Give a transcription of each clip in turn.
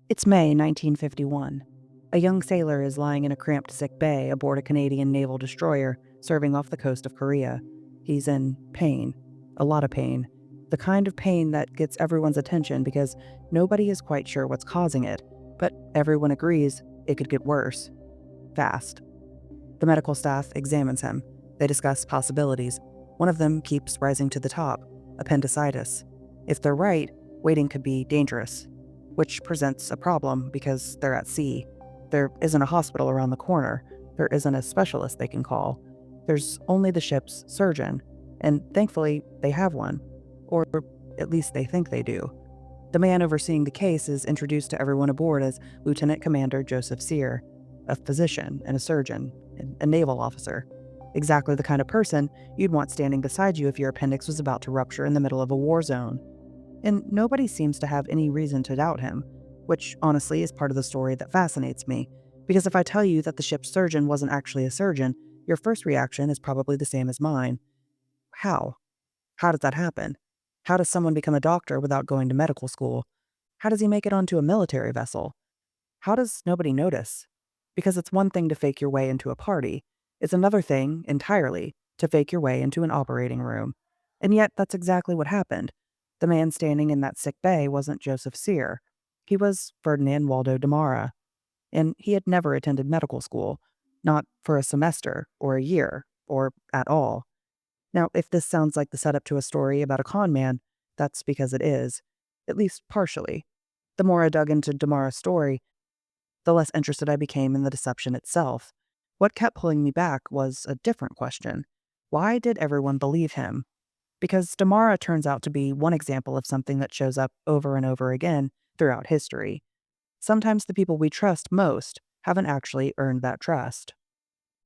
It's May 1951. A young sailor is lying in a cramped sick bay aboard a Canadian naval destroyer serving off the coast of Korea. He's in pain. A lot of pain. The kind of pain that gets everyone's attention because nobody is quite sure what's causing it, but everyone agrees it could get worse. Fast. The medical staff examines him. They discuss possibilities. One of them keeps rising to the top: appendicitis. If they're right, waiting could be dangerous, which presents a problem because they're at sea. There isn't a hospital around the corner. There isn't a specialist they can call. There's only the ship's surgeon, and thankfully they have one. Or at least they think they do. The man overseeing the case is introduced to everyone aboard as Lieutenant Commander Joseph Sear, a physician and a surgeon, and a naval officer. Exactly the kind of person you'd want standing beside you if your appendix was about to rupture in the middle of a war zone. And nobody seems to have any reason to doubt him, which honestly is part of the story that fascinates me, because if I tell you that the ship's surgeon wasn't actually a surgeon, your first reaction is probably the same as mine. How? How does that happen? How does someone become a doctor without going to medical school? How does he make it onto a military vessel? How does nobody notice? Because it's one thing to fake your way into a party. It's another thing, entirely, to fake your way into an operating room. And yet, that's exactly what happened. The man standing in that sick bay wasn't Joseph Sear. He was Ferdinand Waldo Damara. And he had never attended medical school. Not for a semester, or a year, or at all. Now, if this sounds like the setup to a story about a con man, that's because it is. At least partially. The more I dug into Damara's story, the less interested I became in the deception itself. What kept pulling me back was a different question. Why did everyone believe him? Because Damara turns out to be one example of something that shows up over and over again throughout history. Sometimes the people we trust most haven't actually earned that trust.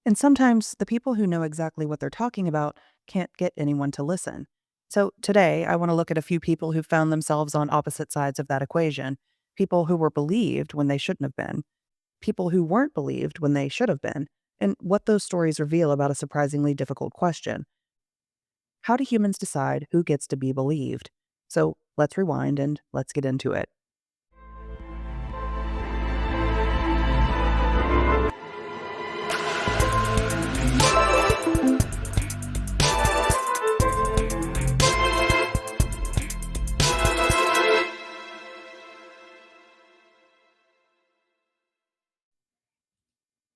And sometimes the people who know exactly what they're talking about can't get anyone to listen. So today, I want to look at a few people who found themselves on opposite sides of that equation. People who were believed when they shouldn't have been. People who weren't believed when they should have been. And what those stories reveal about a surprisingly difficult question. How do humans decide who gets to be believed? So let's rewind and let's get into it.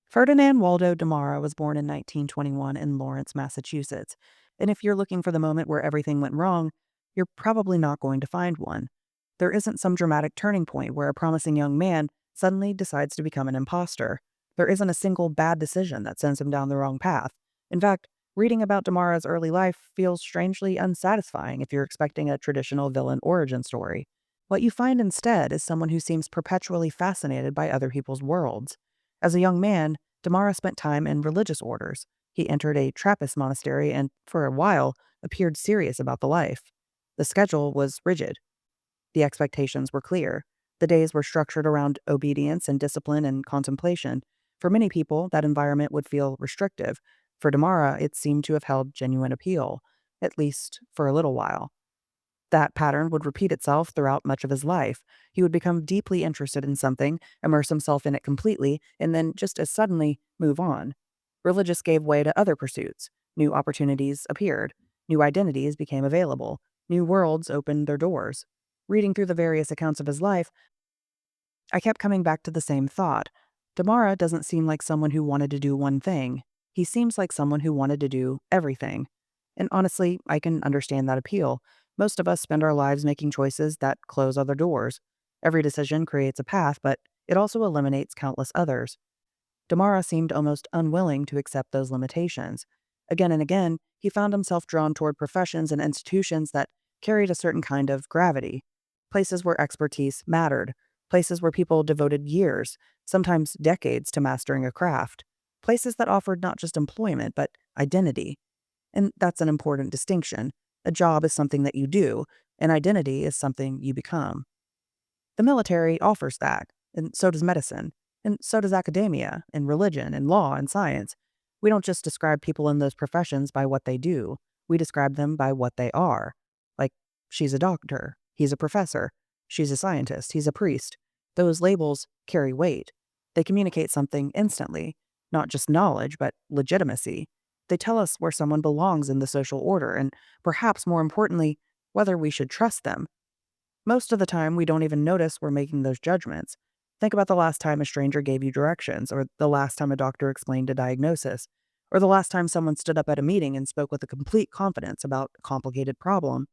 Ferdinand Waldo Damara was born in 1921 in Lawrence, Massachusetts. And if you're looking for the moment where everything went wrong, you're probably not going to find one. There isn't some dramatic turning point where a promising young man suddenly decides to become an imposter. There isn't a single bad decision that sends him down the wrong path. In fact, reading about Damara's early life feels strangely unsatisfying if you're expecting a traditional villain origin story. What you find instead is someone who seems perpetually fascinated by other people's worlds. As a young man, Damara spent time in religious orders. He entered a Trappist monastery and, for a while, appeared serious about the life. The schedule was rigid. The expectations were clear. The days were structured around obedience and discipline and contemplation. For many people, that environment would feel restrictive. For Damara, it seemed to have held genuine appeal, at least for a little while. That pattern would repeat itself throughout much of his life. He would become deeply interested in something, immerse himself in it completely, and then just as suddenly move on. Religious gave way to other pursuits. New opportunities appeared. New identities became available. New worlds opened their doors. Reading through the various accounts of his life, I kept coming back to the same thought. Damara doesn't seem like someone who wanted to do one thing. He seems like someone who wanted to do everything. And honestly, I can understand that appeal. Most of us spend our lives making choices that close other doors. Every decision creates a path, but it also eliminates countless others. Damara seemed almost unwilling to accept those limitations. Again and again, he found himself drawn toward professions and institutions that carried a certain kind of gravity. Places where expertise mattered. Places where people devoted years, sometimes decades, to mastering a craft. Places that offered not just employment, but identity. And that's an important distinction. A job is something that you do, and identity is something you become. The military offers that, and so does medicine, and so does academia, and religion, and law, and science. We don't just describe people in those professions by what they do, we describe them by what they are. Like, she's a doctor, he's a professor, she's a scientist, he's a priest. Those labels carry weight. They communicate something instantly, not just knowledge, but legitimacy. They tell us where someone belongs in the social order, and perhaps more importantly, whether we should trust them. Most of the time, we don't even notice we're making those judgments. Think about the last time a stranger gave you directions, or the last time a doctor explained a diagnosis, or the last time someone stood up at a meeting and spoke with a complete confidence about a complicated problem.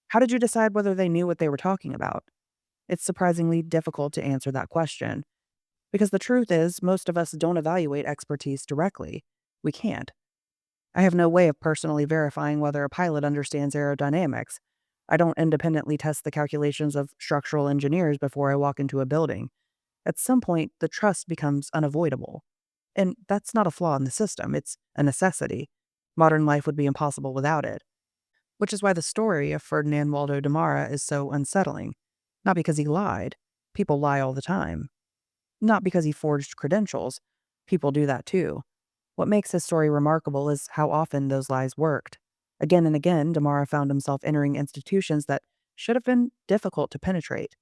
How did you decide whether they knew what they were talking about? It's surprisingly difficult to answer that question, because the truth is, most of us don't evaluate expertise directly. We can't. I have no way of personally verifying whether a pilot understands aerodynamics. I don't independently test the calculations of structural engineers before I walk into a building. At some point, the trust becomes unavoidable. And that's not a flaw in the system, it's a necessity. Modern life would be impossible without it. Which is why the story of Ferdinand Waldo Damara is so unsettling. Not because he lied. People lie all the time. Not because he forged credentials. People do that too. What makes his story remarkable is how often those lies worked. Again and again, Damara found himself entering institutions that should have been difficult to penetrate.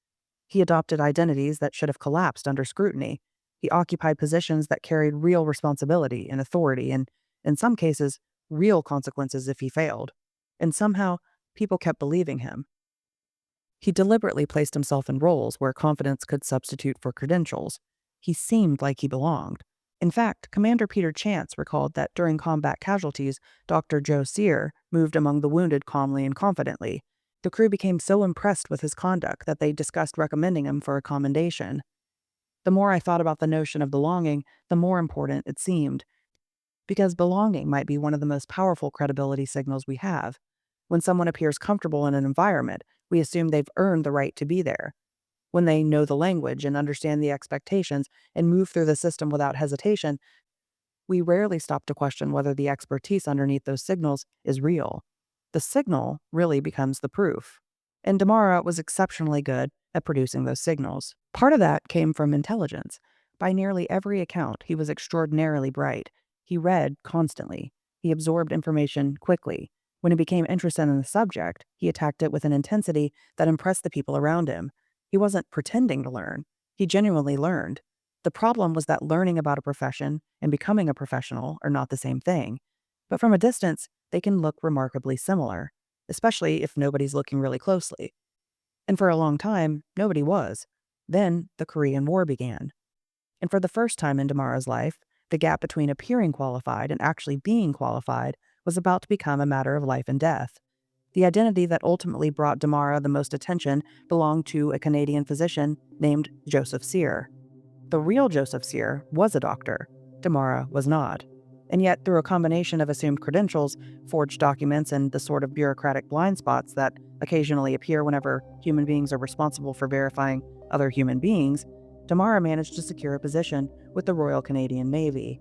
He adopted identities that should have collapsed under scrutiny. He occupied positions that carried real responsibility and authority, and, in some cases, real consequences if he failed. And somehow, people kept believing him. He deliberately placed himself in roles where confidence could substitute for credentials. He seemed like he belonged. In fact, Commander Peter Chance recalled that during combat casualties, Dr. Joe Sear moved among the wounded calmly and confidently. The crew became so impressed with his conduct that they discussed recommending him for a commendation. The more I thought about the notion of belonging, the more important it seemed, because belonging might be one of the most powerful credibility signals we have. When someone appears comfortable in an environment, we assume they've earned the right to be there. When they know the language and understand the expectations and move through the system without hesitation, we rarely stop to question whether the expertise underneath those signals is real. The signal really becomes the proof. And Damara was exceptionally good at producing those signals. Part of that came from intelligence. By nearly every account, he was extraordinarily bright. He read constantly. He absorbed information quickly. When he became interested in the subject, he attacked it with an intensity that impressed the people around him. He wasn't pretending to learn. He genuinely learned. The problem was that learning about a profession and becoming a professional are not the same thing. But from a distance, they can look remarkably similar, especially if nobody's looking really closely. And for a long time, nobody was. Then the Korean War began. And for the first time in Damara's life, the gap between appearing qualified and actually being qualified was about to become a matter of life and death. The identity that ultimately brought Damara the most attention belonged to a Canadian physician named Joseph Sear. The real Joseph Sear was a doctor. Damara was not. And yet, through a combination of assumed credentials, forged documents, and the sort of bureaucratic blind spots that occasionally appear whenever human beings are responsible for verifying other human beings, Damara managed to secure a position with the Royal Canadian Navy.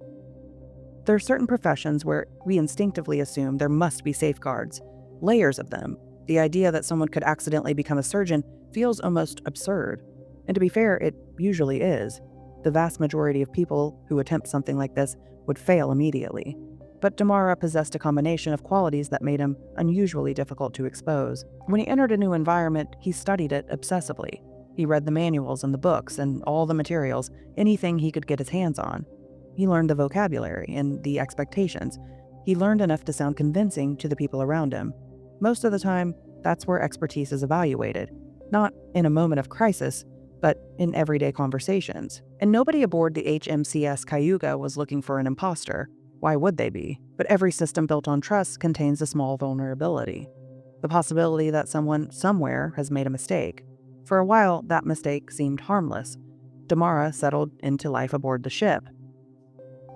There are certain professions where we instinctively assume there must be safeguards, layers of them. The idea that someone could accidentally become a surgeon feels almost absurd. And to be fair, it usually is. The vast majority of people who attempt something like this would fail immediately. But Damara possessed a combination of qualities that made him unusually difficult to expose. When he entered a new environment, he studied it obsessively. He read the manuals and the books and all the materials, anything he could get his hands on. He learned the vocabulary and the expectations. He learned enough to sound convincing to the people around him. Most of the time, that's where expertise is evaluated. Not in a moment of crisis, but in everyday conversations. And nobody aboard the HMCS Cayuga was looking for an imposter. Why would they be? But every system built on trust contains a small vulnerability. The possibility that someone somewhere has made a mistake. For a while, that mistake seemed harmless. Damara settled into life aboard the ship.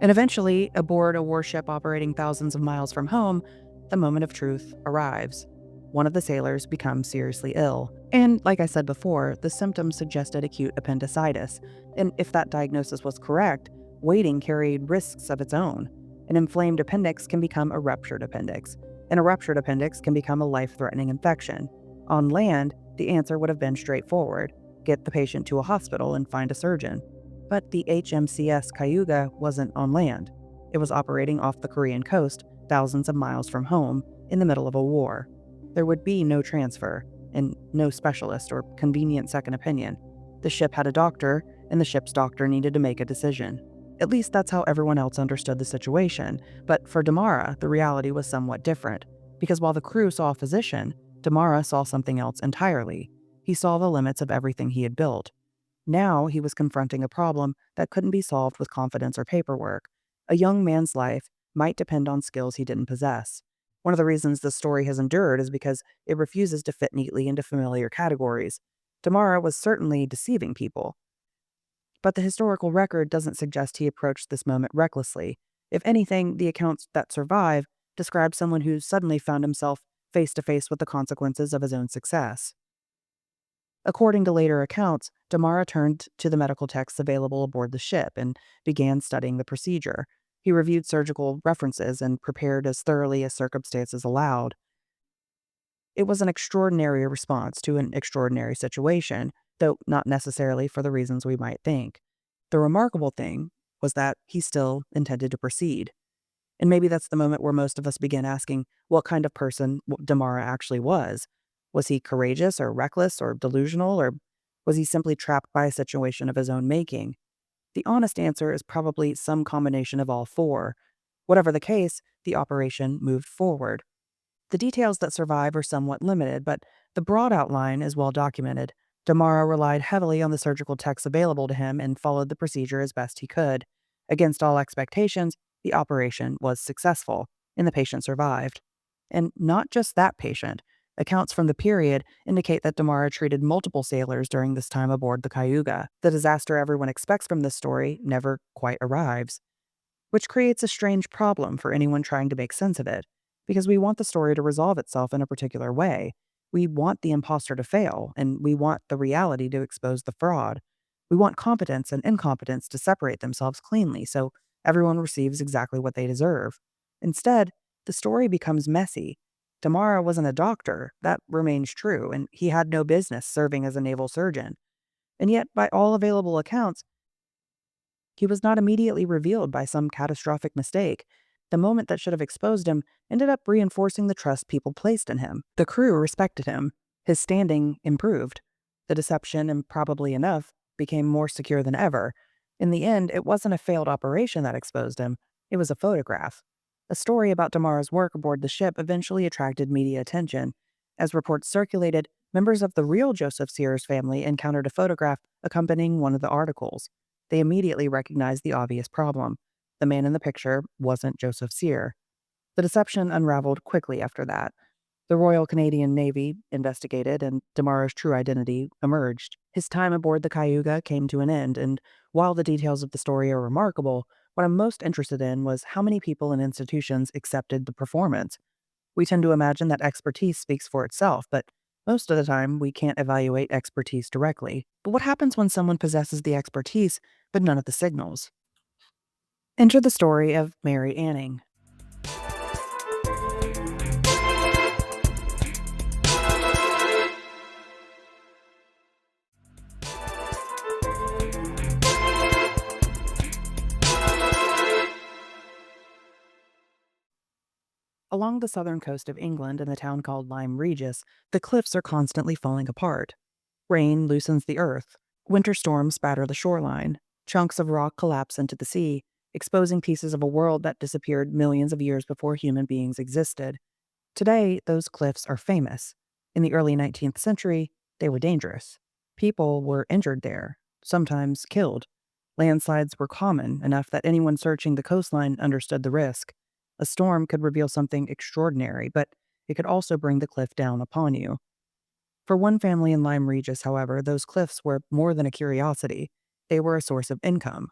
And eventually, aboard a warship operating thousands of miles from home, the moment of truth arrives. One of the sailors becomes seriously ill. And like I said before, the symptoms suggested acute appendicitis. And if that diagnosis was correct, waiting carried risks of its own. An inflamed appendix can become a ruptured appendix, and a ruptured appendix can become a life-threatening infection. On land, the answer would have been straightforward: get the patient to a hospital and find a surgeon. But the HMCS Cayuga wasn't on land. It was operating off the Korean coast, thousands of miles from home, in the middle of a war. There would be no transfer, and no specialist or convenient second opinion. The ship had a doctor, and the ship's doctor needed to make a decision. At least that's how everyone else understood the situation, but for Damara, the reality was somewhat different. Because while the crew saw a physician, Damara saw something else entirely. He saw the limits of everything he had built. Now he was confronting a problem that couldn't be solved with confidence or paperwork. A young man's life might depend on skills he didn't possess. One of the reasons this story has endured is because it refuses to fit neatly into familiar categories. Damara was certainly deceiving people, but the historical record doesn't suggest he approached this moment recklessly. If anything, the accounts that survive describe someone who suddenly found himself face to face with the consequences of his own success. According to later accounts, Damara turned to the medical texts available aboard the ship and began studying the procedure. He reviewed surgical references and prepared as thoroughly as circumstances allowed. It was an extraordinary response to an extraordinary situation, though not necessarily for the reasons we might think. The remarkable thing was that he still intended to proceed. And maybe that's the moment where most of us begin asking what kind of person Damara actually was. Was he courageous or reckless or delusional, or was he simply trapped by a situation of his own making? The honest answer is probably some combination of all four. Whatever the case, the operation moved forward. The details that survive are somewhat limited, but the broad outline is well documented. Damara relied heavily on the surgical texts available to him and followed the procedure as best he could. Against all expectations, the operation was successful, and the patient survived. And not just that patient. Accounts from the period indicate that Damara treated multiple sailors during this time aboard the Cayuga. The disaster everyone expects from this story never quite arrives, which creates a strange problem for anyone trying to make sense of it, because we want the story to resolve itself in a particular way. We want the imposter to fail, and we want the reality to expose the fraud. We want competence and incompetence to separate themselves cleanly so everyone receives exactly what they deserve. Instead, the story becomes messy. Damara wasn't a doctor, that remains true, and he had no business serving as a naval surgeon. And yet, by all available accounts, he was not immediately revealed by some catastrophic mistake. The moment that should have exposed him ended up reinforcing the trust people placed in him. The crew respected him. His standing improved. The deception, improbably enough, became more secure than ever. In the end, it wasn't a failed operation that exposed him. It was a photograph. A story about Damara's work aboard the ship eventually attracted media attention. As reports circulated, members of the real Joseph Sears family encountered a photograph accompanying one of the articles. They immediately recognized the obvious problem. The man in the picture wasn't Joseph Sear. The deception unraveled quickly after that. The Royal Canadian Navy investigated, and Damara's true identity emerged. His time aboard the Cayuga came to an end, and while the details of the story are remarkable, what I'm most interested in was how many people and institutions accepted the performance. We tend to imagine that expertise speaks for itself, but most of the time we can't evaluate expertise directly. But what happens when someone possesses the expertise, but none of the signals? Enter the story of Mary Anning. Along the southern coast of England in the town called Lyme Regis, the cliffs are constantly falling apart. Rain loosens the earth. Winter storms batter the shoreline. Chunks of rock collapse into the sea, exposing pieces of a world that disappeared millions of years before human beings existed. Today, those cliffs are famous. In the early 19th century, they were dangerous. People were injured there, sometimes killed. Landslides were common enough that anyone searching the coastline understood the risk. A storm could reveal something extraordinary, but it could also bring the cliff down upon you. For one family in Lyme Regis, however, those cliffs were more than a curiosity. They were a source of income.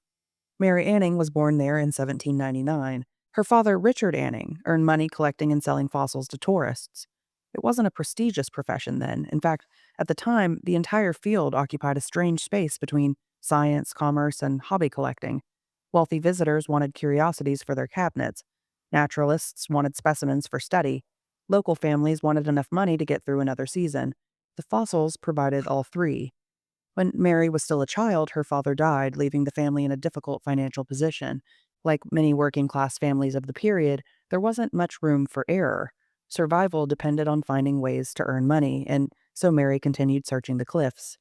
Mary Anning was born there in 1799. Her father, Richard Anning, earned money collecting and selling fossils to tourists. It wasn't a prestigious profession then. In fact, at the time, the entire field occupied a strange space between science, commerce, and hobby collecting. Wealthy visitors wanted curiosities for their cabinets. Naturalists wanted specimens for study. Local families wanted enough money to get through another season. The fossils provided all three. When Mary was still a child, her father died, leaving the family in a difficult financial position. Like many working-class families of the period, there wasn't much room for error. Survival depended on finding ways to earn money, and so Mary continued searching the cliffs.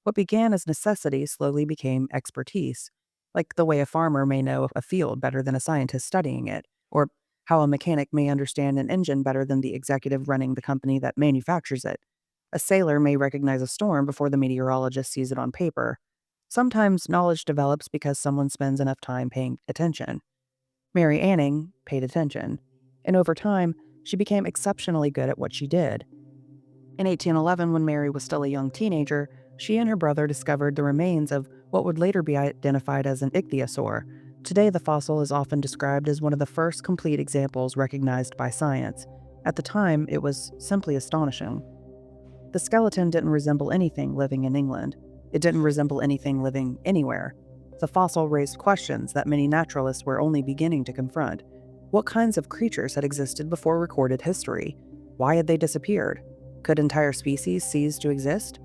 What began as necessity slowly became expertise, like the way a farmer may know a field better than a scientist studying it, or how a mechanic may understand an engine better than the executive running the company that manufactures it. A sailor may recognize a storm before the meteorologist sees it on paper. Sometimes knowledge develops because someone spends enough time paying attention. Mary Anning paid attention, and over time, she became exceptionally good at what she did. In 1811, when Mary was still a young teenager, she and her brother discovered the remains of what would later be identified as an ichthyosaur. Today, the fossil is often described as one of the first complete examples recognized by science. At the time, it was simply astonishing. The skeleton didn't resemble anything living in England. It didn't resemble anything living anywhere. The fossil raised questions that many naturalists were only beginning to confront. What kinds of creatures had existed before recorded history? Why had they disappeared? Could entire species cease to exist?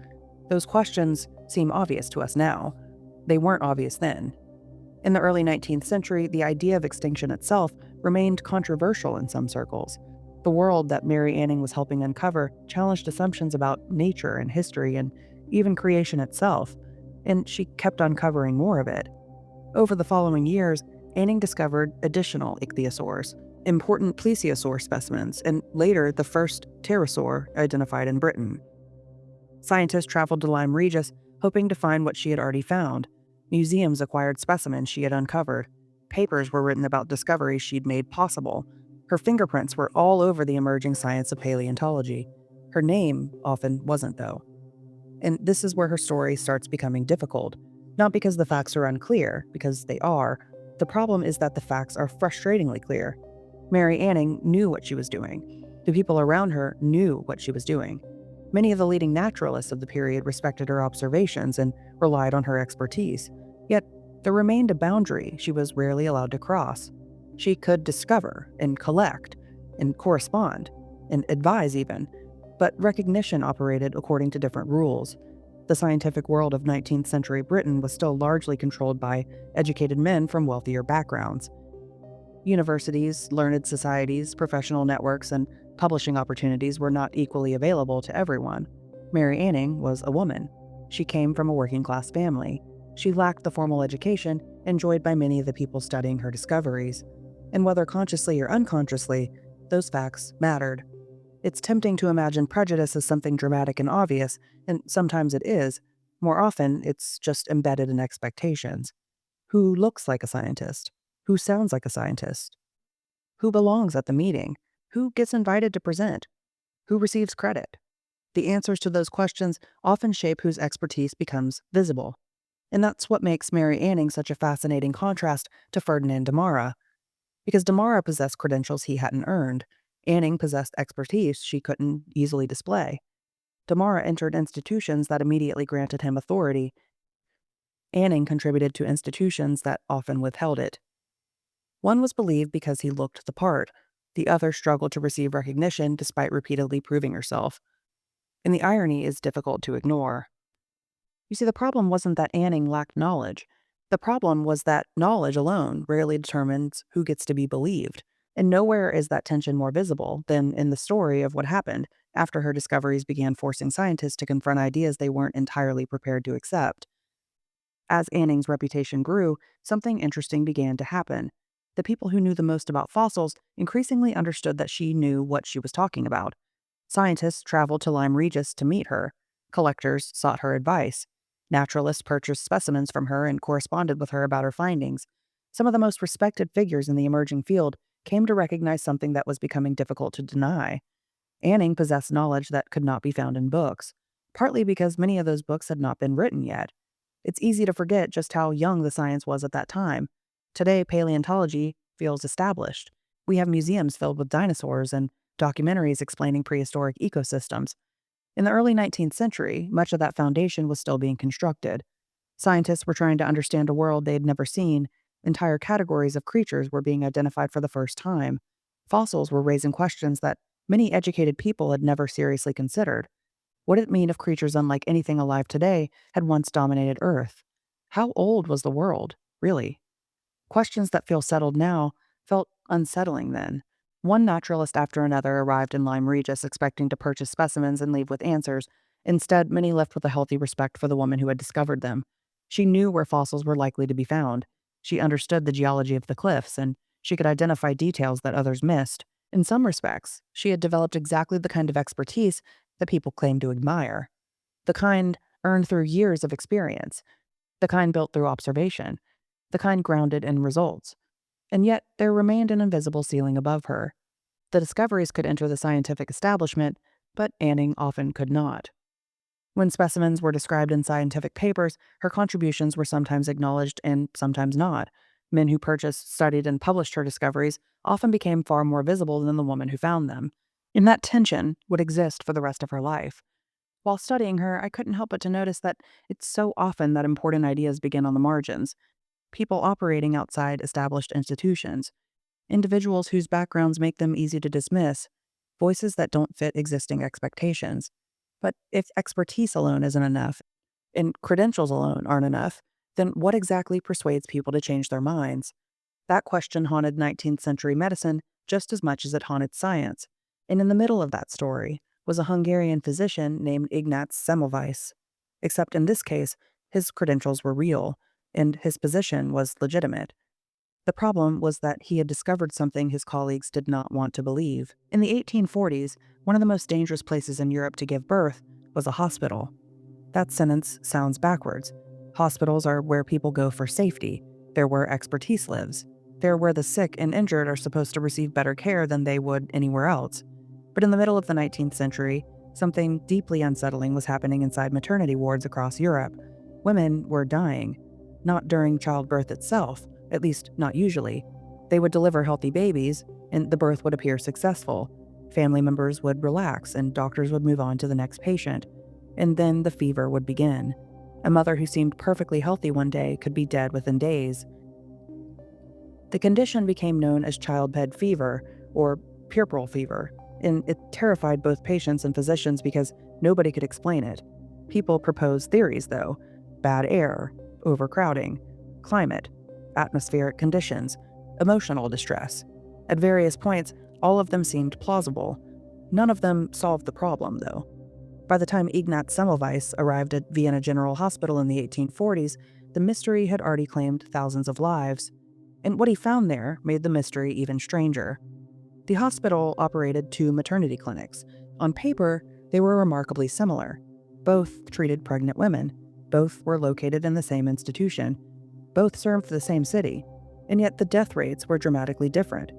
Those questions seem obvious to us now. They weren't obvious then. In the early 19th century, the idea of extinction itself remained controversial in some circles. The world that Mary Anning was helping uncover challenged assumptions about nature and history and even creation itself, and she kept uncovering more of it. Over the following years, Anning discovered additional ichthyosaurs, important plesiosaur specimens, and later the first pterosaur identified in Britain. Scientists traveled to Lyme Regis, hoping to find what she had already found. Museums acquired specimens she had uncovered. Papers were written about discoveries she'd made possible. Her fingerprints were all over the emerging science of paleontology. Her name often wasn't, though. And this is where her story starts becoming difficult. Not because the facts are unclear, because they are. The problem is that the facts are frustratingly clear. Mary Anning knew what she was doing. The people around her knew what she was doing. Many of the leading naturalists of the period respected her observations and relied on her expertise. Yet, there remained a boundary she was rarely allowed to cross. She could discover and collect and correspond and advise even, but recognition operated according to different rules. The scientific world of 19th century Britain was still largely controlled by educated men from wealthier backgrounds. Universities, learned societies, professional networks, and publishing opportunities were not equally available to everyone. Mary Anning was a woman. She came from a working-class family. She lacked the formal education enjoyed by many of the people studying her discoveries. And whether consciously or unconsciously, those facts mattered. It's tempting to imagine prejudice as something dramatic and obvious, and sometimes it is. More often, it's just embedded in expectations. Who looks like a scientist? Who sounds like a scientist? Who belongs at the meeting? Who gets invited to present? Who receives credit? The answers to those questions often shape whose expertise becomes visible. And that's what makes Mary Anning such a fascinating contrast to Ferdinand Damara. Because Damara possessed credentials he hadn't earned, Anning possessed expertise she couldn't easily display. Damara entered institutions that immediately granted him authority. Anning contributed to institutions that often withheld it. One was believed because he looked the part. The other struggled to receive recognition despite repeatedly proving herself. And the irony is difficult to ignore. You see, the problem wasn't that Anning lacked knowledge. The problem was that knowledge alone rarely determines who gets to be believed. And nowhere is that tension more visible than in the story of what happened after her discoveries began forcing scientists to confront ideas they weren't entirely prepared to accept. As Anning's reputation grew, something interesting began to happen. The people who knew the most about fossils increasingly understood that she knew what she was talking about. Scientists traveled to Lyme Regis to meet her. Collectors sought her advice. Naturalists purchased specimens from her and corresponded with her about her findings. Some of the most respected figures in the emerging field came to recognize something that was becoming difficult to deny. Anning possessed knowledge that could not be found in books, partly because many of those books had not been written yet. It's easy to forget just how young the science was at that time. Today, paleontology feels established. We have museums filled with dinosaurs and documentaries explaining prehistoric ecosystems. In the early 19th century, much of that foundation was still being constructed. Scientists were trying to understand a world they had never seen. Entire categories of creatures were being identified for the first time. Fossils were raising questions that many educated people had never seriously considered. What did it mean if creatures unlike anything alive today had once dominated Earth? How old was the world, really? Questions that feel settled now felt unsettling then. One naturalist after another arrived in Lyme Regis expecting to purchase specimens and leave with answers, Instead, many left with a healthy respect for the woman who had discovered them. She knew where fossils were likely to be found. She understood the geology of the cliffs, and she could identify details that others missed. In some respects, she had developed exactly the kind of expertise that people claimed to admire. The kind earned through years of experience, the kind built through observation, the kind grounded in results. And yet, there remained an invisible ceiling above her. The discoveries could enter the scientific establishment, but Anning often could not. When specimens were described in scientific papers, her contributions were sometimes acknowledged and sometimes not. Men who purchased, studied, and published her discoveries often became far more visible than the woman who found them. And that tension would exist for the rest of her life. While studying her, I couldn't help but to notice that it's so often that important ideas begin on the margins. People operating outside established institutions, individuals whose backgrounds make them easy to dismiss, voices that don't fit existing expectations. But if expertise alone isn't enough, and credentials alone aren't enough, then what exactly persuades people to change their minds? That question haunted 19th century medicine just as much as it haunted science. And in the middle of that story was a Hungarian physician named Ignaz Semmelweis. Except in this case, his credentials were real, and his position was legitimate. The problem was that he had discovered something his colleagues did not want to believe. In the 1840s, one of the most dangerous places in Europe to give birth was a hospital. That sentence sounds backwards. Hospitals are where people go for safety. They're where expertise lives. They're where the sick and injured are supposed to receive better care than they would anywhere else. But in the middle of the 19th century, something deeply unsettling was happening inside maternity wards across Europe. Women were dying, not during childbirth itself, at least not usually. They would deliver healthy babies, and the birth would appear successful. Family members would relax, and doctors would move on to the next patient. And then the fever would begin. A mother who seemed perfectly healthy one day could be dead within days. The condition became known as childbed fever, or puerperal fever, and it terrified both patients and physicians because nobody could explain it. People proposed theories, though: bad air, overcrowding, climate, atmospheric conditions, emotional distress. At various points, all of them seemed plausible. None of them solved the problem, though. By the time Ignaz Semmelweis arrived at Vienna General Hospital in the 1840s, the mystery had already claimed thousands of lives. And what he found there made the mystery even stranger. The hospital operated 2 maternity clinics. On paper, they were remarkably similar. Both treated pregnant women. Both were located in the same institution. Both served the same city. And yet the death rates were dramatically different.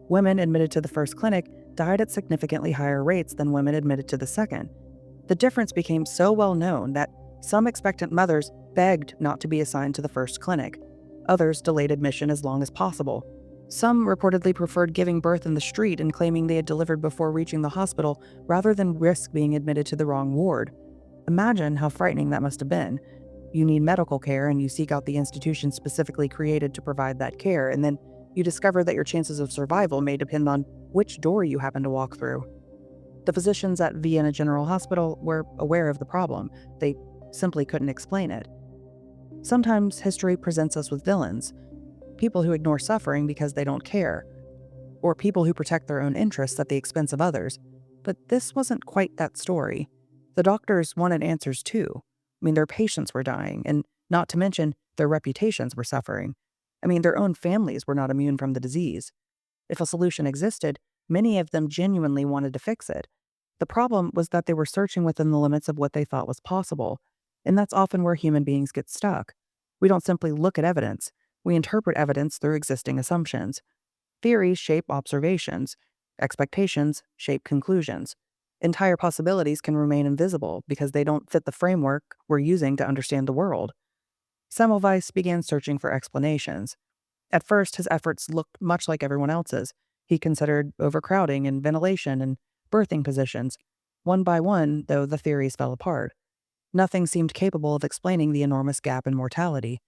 Women admitted to the first clinic died at significantly higher rates than women admitted to the second. The difference became so well known that some expectant mothers begged not to be assigned to the first clinic. Others delayed admission as long as possible. Some reportedly preferred giving birth in the street and claiming they had delivered before reaching the hospital rather than risk being admitted to the wrong ward. Imagine how frightening that must have been. You need medical care and you seek out the institution specifically created to provide that care, and then you discover that your chances of survival may depend on which door you happen to walk through. The physicians at Vienna General Hospital were aware of the problem. They simply couldn't explain it. Sometimes history presents us with villains, people who ignore suffering because they don't care, or people who protect their own interests at the expense of others. But this wasn't quite that story. The doctors wanted answers too. Their patients were dying, and not to mention, their reputations were suffering. Their own families were not immune from the disease. If a solution existed, many of them genuinely wanted to fix it. The problem was that they were searching within the limits of what they thought was possible, and that's often where human beings get stuck. We don't simply look at evidence. We interpret evidence through existing assumptions. Theories shape observations. Expectations shape conclusions. Entire possibilities can remain invisible because they don't fit the framework we're using to understand the world. Semmelweis began searching for explanations. At first, his efforts looked much like everyone else's. He considered overcrowding and ventilation and birthing positions. One by one, though, the theories fell apart. Nothing seemed capable of explaining the enormous gap in mortality.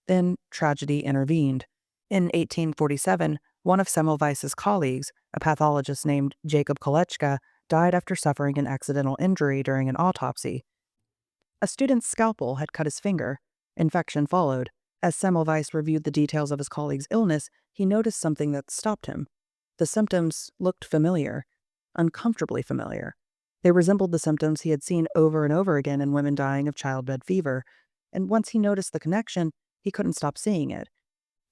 Then tragedy intervened. In 1847, one of Semmelweis's colleagues, a pathologist named Jacob Kolechka, died after suffering an accidental injury during an autopsy. A student's scalpel had cut his finger. Infection followed. As Semmelweis reviewed the details of his colleague's illness, he noticed something that stopped him. The symptoms looked familiar, uncomfortably familiar. They resembled the symptoms he had seen over and over again in women dying of childbed fever, and once he noticed the connection, he couldn't stop seeing it.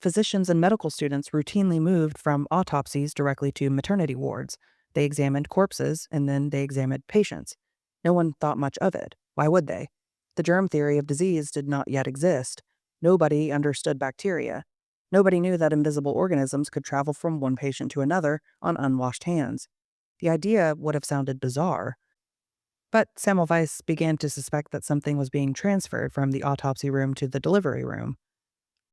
Physicians and medical students routinely moved from autopsies directly to maternity wards. They examined corpses, and then they examined patients. No one thought much of it. Why would they? The germ theory of disease did not yet exist. Nobody understood bacteria. Nobody knew that invisible organisms could travel from one patient to another on unwashed hands. The idea would have sounded bizarre. But Semmelweis began to suspect that something was being transferred from the autopsy room to the delivery room.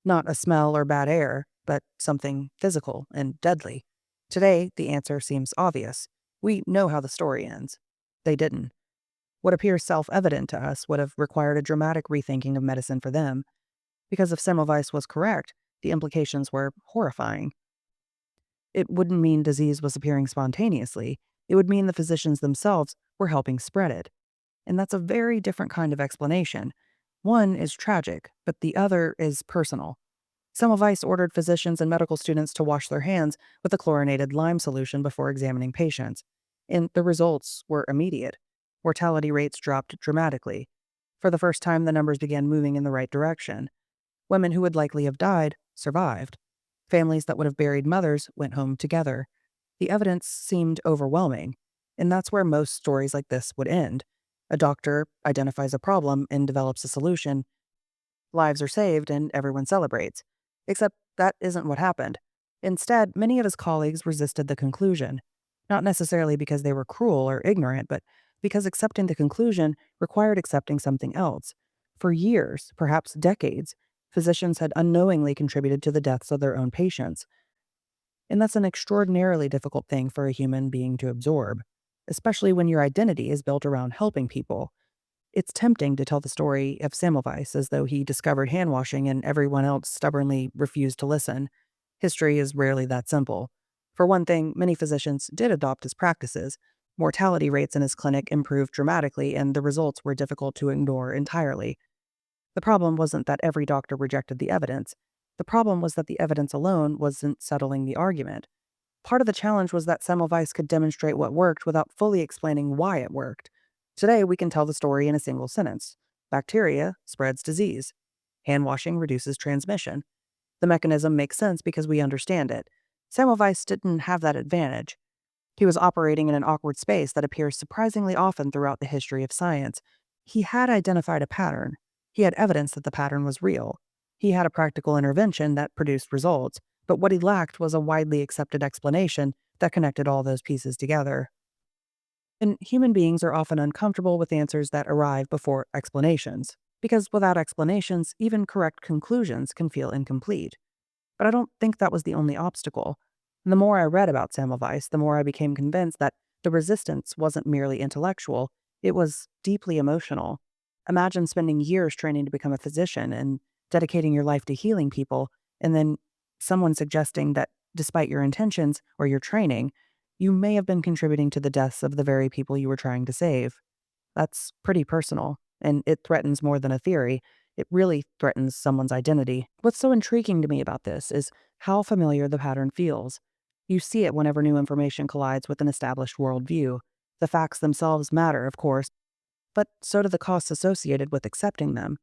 Not a smell or bad air, but something physical and deadly. Today, the answer seems obvious. We know how the story ends. They didn't. What appears self-evident to us would have required a dramatic rethinking of medicine for them. Because if Semmelweis was correct, the implications were horrifying. It wouldn't mean disease was appearing spontaneously. It would mean the physicians themselves were helping spread it. And that's a very different kind of explanation. One is tragic, but the other is personal. Semmelweis ordered physicians and medical students to wash their hands with a chlorinated lime solution before examining patients. And the results were immediate. Mortality rates dropped dramatically. For the first time, the numbers began moving in the right direction. Women who would likely have died survived. Families that would have buried mothers went home together. The evidence seemed overwhelming, and that's where most stories like this would end. A doctor identifies a problem and develops a solution. Lives are saved and everyone celebrates. Except that isn't what happened. Instead, many of his colleagues resisted the conclusion. Not necessarily because they were cruel or ignorant, but because accepting the conclusion required accepting something else. For years, perhaps decades, physicians had unknowingly contributed to the deaths of their own patients. And that's an extraordinarily difficult thing for a human being to absorb, especially when your identity is built around helping people. It's tempting to tell the story of Semmelweis as though he discovered hand washing and everyone else stubbornly refused to listen. History is rarely that simple. For one thing, many physicians did adopt his practices. Mortality rates in his clinic improved dramatically, and the results were difficult to ignore entirely. The problem wasn't that every doctor rejected the evidence. The problem was that the evidence alone wasn't settling the argument. Part of the challenge was that Semmelweis could demonstrate what worked without fully explaining why it worked. Today, we can tell the story in a single sentence. Bacteria spreads disease. Hand washing reduces transmission. The mechanism makes sense because we understand it. Semmelweis didn't have that advantage. He was operating in an awkward space that appears surprisingly often throughout the history of science. He had identified a pattern. He had evidence that the pattern was real. He had a practical intervention that produced results, but what he lacked was a widely accepted explanation that connected all those pieces together. And human beings are often uncomfortable with answers that arrive before explanations, because without explanations, even correct conclusions can feel incomplete. But I don't think that was the only obstacle. The more I read about Semmelweis, the more I became convinced that the resistance wasn't merely intellectual, it was deeply emotional. Imagine spending years training to become a physician and dedicating your life to healing people, and then someone suggesting that despite your intentions or your training, you may have been contributing to the deaths of the very people you were trying to save. That's pretty personal, and it threatens more than a theory. It really threatens someone's identity. What's so intriguing to me about this is how familiar the pattern feels. You see it whenever new information collides with an established worldview. The facts themselves matter, of course, but so do the costs associated with accepting them.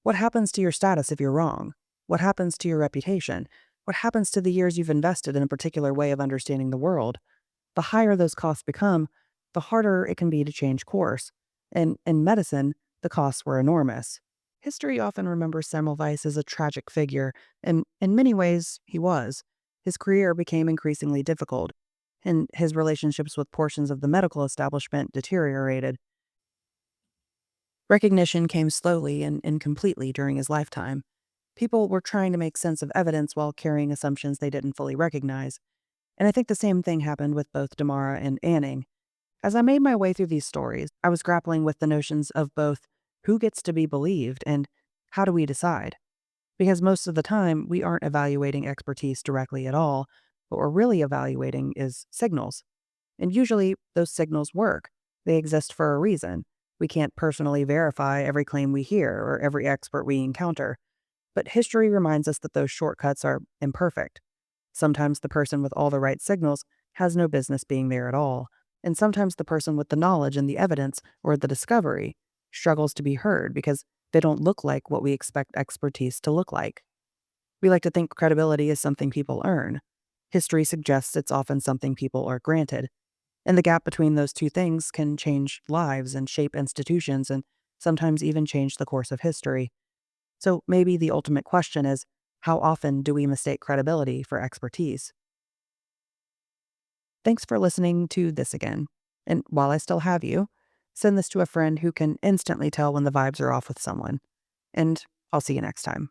What happens to your status if you're wrong? What happens to your reputation? What happens to the years you've invested in a particular way of understanding the world? The higher those costs become, the harder it can be to change course. And in medicine, the costs were enormous. History often remembers Semmelweis as a tragic figure, and in many ways, he was. His career became increasingly difficult, and his relationships with portions of the medical establishment deteriorated. Recognition came slowly and incompletely during his lifetime. People were trying to make sense of evidence while carrying assumptions they didn't fully recognize. And I think the same thing happened with both Damara and Anning. As I made my way through these stories, I was grappling with the notions of both who gets to be believed and how do we decide? Because most of the time, we aren't evaluating expertise directly at all. What we're really evaluating is signals. And usually, those signals work. They exist for a reason. We can't personally verify every claim we hear or every expert we encounter. But history reminds us that those shortcuts are imperfect. Sometimes the person with all the right signals has no business being there at all. And sometimes the person with the knowledge and the evidence or the discovery struggles to be heard because they don't look like what we expect expertise to look like. We like to think credibility is something people earn. History suggests it's often something people are granted. And the gap between those two things can change lives and shape institutions and sometimes even change the course of history. So maybe the ultimate question is, how often do we mistake credibility for expertise? Thanks for listening to this again. And while I still have you, send this to a friend who can instantly tell when the vibes are off with someone. And I'll see you next time.